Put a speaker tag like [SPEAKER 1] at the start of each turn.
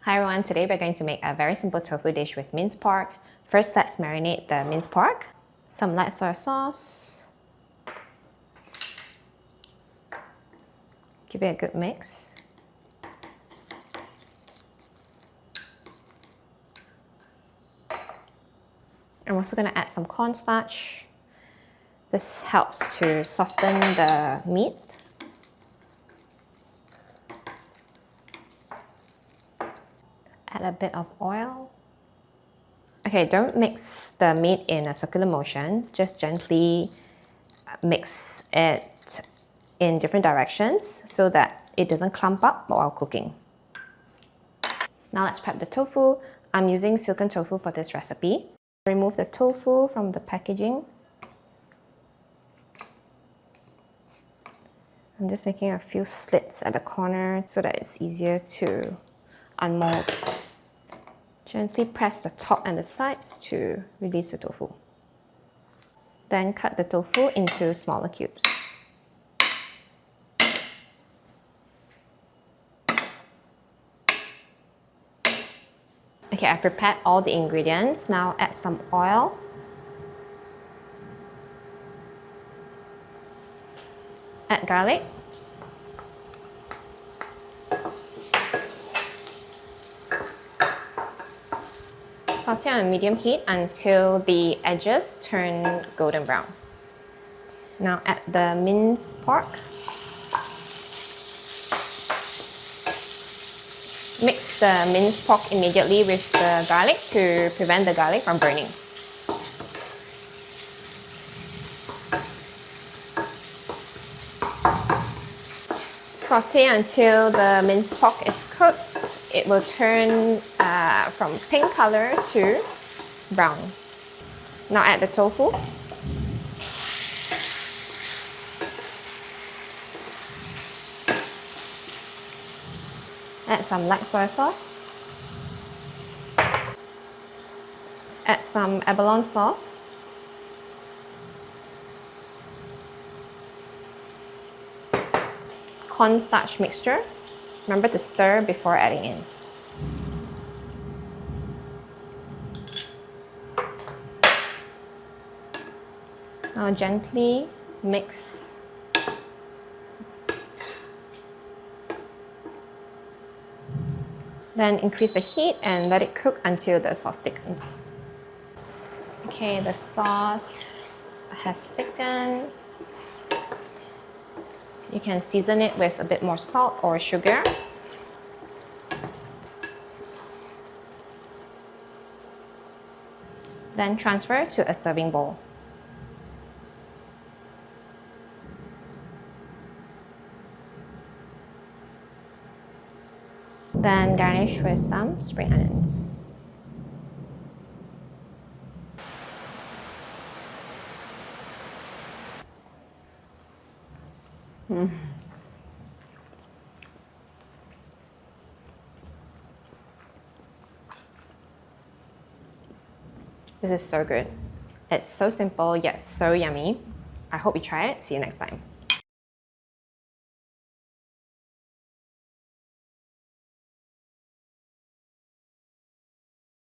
[SPEAKER 1] Hi everyone, today we're going to make a very simple tofu dish with minced pork. First, let's marinate the minced pork. Some light soy sauce. Give it a good mix. I'm also going to add some cornstarch. This helps to soften the meat. Add a bit of oil. Okay, don't mix the meat in a circular motion. Just gently mix it in different directions so that it doesn't clump up while cooking. Now let's prep the tofu. I'm using silken tofu for this recipe. Remove the tofu from the packaging. I'm just making a few slits at the corner so that it's easier to unmold. Gently press the top and the sides to release the tofu. Then cut the tofu into smaller cubes. Okay, I've prepared all the ingredients. Now add some oil. Add garlic. Saute on medium heat until the edges turn golden brown. Now add the minced pork. Mix the minced pork immediately with the garlic to prevent the garlic from burning. Saute until the minced pork is cooked. It will turn from pink color to brown. Now add the tofu. Add some light soy sauce. Add some abalone sauce. Cornstarch mixture. Remember to stir before adding in. Now gently mix. Then increase the heat and let it cook until the sauce thickens. Okay, the sauce has thickened. You can season it with a bit more salt or sugar. Then transfer to a serving bowl. Then garnish with some spring onions. This is so good. It's so simple yet so yummy. I hope you try it. See you next time.